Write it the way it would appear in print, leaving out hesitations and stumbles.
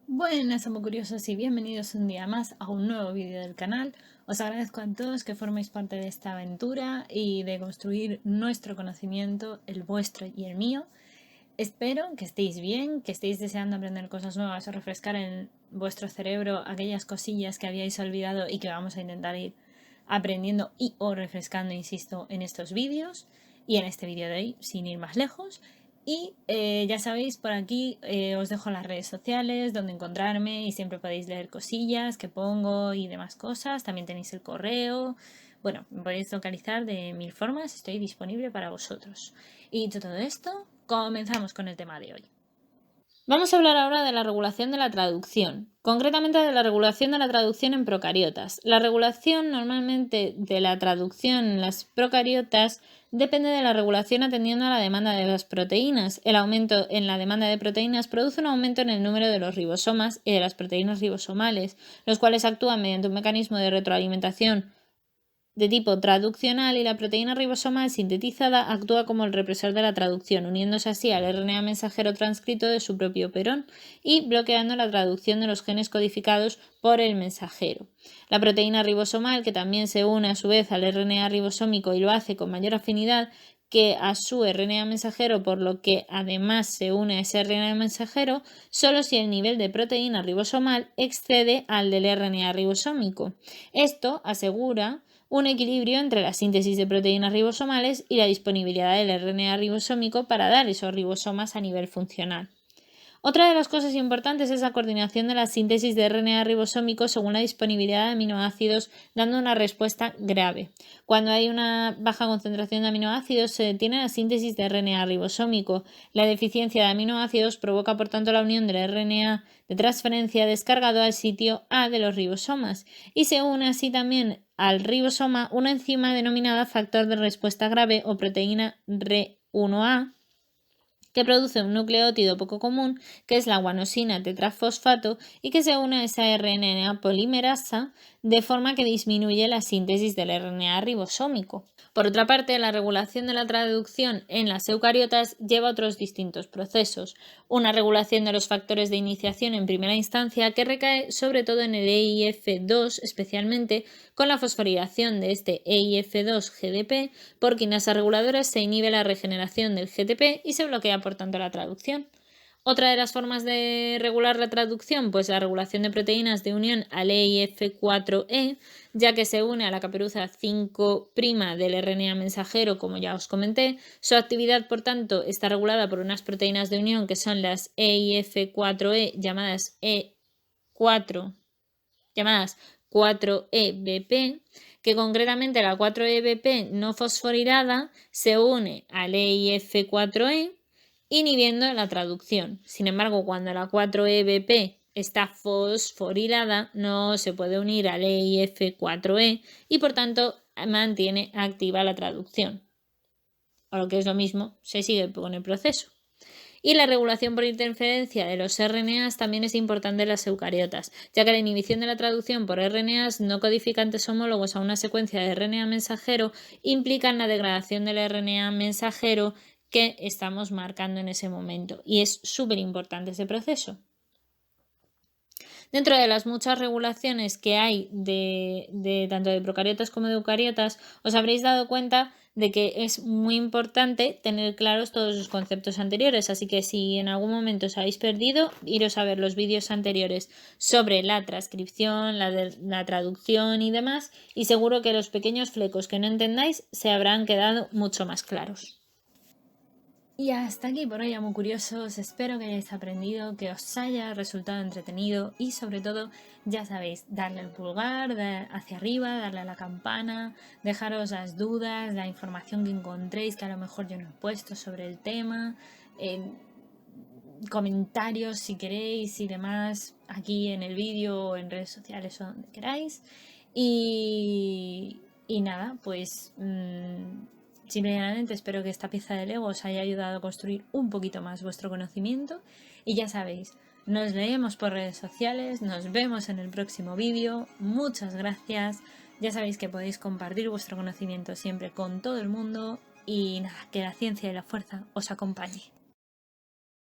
Buenas, amo curiosos, y bienvenidos un día más a un nuevo vídeo del canal. Os agradezco a todos que forméis parte de esta aventura y de construir nuestro conocimiento, el vuestro y el mío. Espero que estéis bien, que estéis deseando aprender cosas nuevas o refrescar en vuestro cerebro aquellas cosillas que habíais olvidado y que vamos a intentar ir aprendiendo y o refrescando, insisto, en estos vídeos y en este vídeo de hoy, sin ir más lejos. Y ya sabéis, por aquí os dejo las redes sociales donde encontrarme y siempre podéis leer cosillas que pongo y demás cosas. También tenéis el correo. Bueno, me podéis localizar de mil formas, estoy disponible para vosotros. Y dicho todo esto, comenzamos con el tema de hoy. Vamos a hablar ahora de la regulación de la traducción, concretamente de la regulación de la traducción en procariotas. La regulación normalmente de la traducción en las procariotas depende de la regulación atendiendo a la demanda de las proteínas. El aumento en la demanda de proteínas produce un aumento en el número de los ribosomas y de las proteínas ribosomales, los cuales actúan mediante un mecanismo de retroalimentación de tipo traduccional, y la proteína ribosomal sintetizada actúa como el represor de la traducción, uniéndose así al RNA mensajero transcrito de su propio operón y bloqueando la traducción de los genes codificados por el mensajero. La proteína ribosomal, que también se une a su vez al RNA ribosómico y lo hace con mayor afinidad que a su RNA mensajero, por lo que además se une a ese RNA mensajero solo si el nivel de proteína ribosomal excede al del RNA ribosómico. Esto asegura un equilibrio entre la síntesis de proteínas ribosomales y la disponibilidad del RNA ribosómico para dar esos ribosomas a nivel funcional. Otra de las cosas importantes es la coordinación de la síntesis de RNA ribosómico según la disponibilidad de aminoácidos, dando una respuesta grave. Cuando hay una baja concentración de aminoácidos, se detiene la síntesis de RNA ribosómico. La deficiencia de aminoácidos provoca, por tanto, la unión del RNA de transferencia descargado al sitio A de los ribosomas, y se une así también al ribosoma una enzima denominada factor de respuesta grave o proteína RE1A, que produce un nucleótido poco común, que es la guanosina tetrafosfato, y que se une a esa RNA polimerasa de forma que disminuye la síntesis del RNA ribosómico. Por otra parte, la regulación de la traducción en las eucariotas lleva otros distintos procesos. Una regulación de los factores de iniciación en primera instancia, que recae sobre todo en el EIF2, especialmente con la fosforilación de este EIF2-GDP. Por quinasas reguladoras se inhibe la regeneración del GTP y se bloquea, por tanto, la traducción. Otra de las formas de regular la traducción, pues la regulación de proteínas de unión al EIF4E, ya que se une a la caperuza 5' del RNA mensajero, como ya os comenté. Su actividad, por tanto, está regulada por unas proteínas de unión que son las EIF4E llamadas 4EBP, que concretamente la 4EBP no fosforilada se une al EIF4E, inhibiendo la traducción. Sin embargo, cuando la 4EBP está fosforilada, no se puede unir al EIF4E y por tanto mantiene activa la traducción. O lo que es lo mismo, se sigue con el proceso. Y la regulación por interferencia de los RNAs también es importante en las eucariotas, ya que la inhibición de la traducción por RNAs no codificantes homólogos a una secuencia de RNA mensajero implica la degradación del RNA mensajero que estamos marcando en ese momento, y es súper importante ese proceso. Dentro de las muchas regulaciones que hay de tanto de procariotas como de eucariotas, os habréis dado cuenta de que es muy importante tener claros todos los conceptos anteriores, así que si en algún momento os habéis perdido, iros a ver los vídeos anteriores sobre la transcripción, la traducción y demás, y seguro que los pequeños flecos que no entendáis se habrán quedado mucho más claros. Y hasta aquí por hoy, amo curiosos. Espero que hayáis aprendido, que os haya resultado entretenido y sobre todo, ya sabéis, darle al pulgar hacia arriba, darle a la campana, dejaros las dudas, la información que encontréis que a lo mejor yo no he puesto sobre el tema, comentarios si queréis y demás aquí en el vídeo o en redes sociales o donde queráis. Y nada, pues simplemente espero que esta pieza de Lego os haya ayudado a construir un poquito más vuestro conocimiento. Y ya sabéis, nos leemos por redes sociales, nos vemos en el próximo vídeo. Muchas gracias, Ya sabéis que podéis compartir vuestro conocimiento siempre con todo el mundo y nada, que la ciencia y la fuerza os acompañe.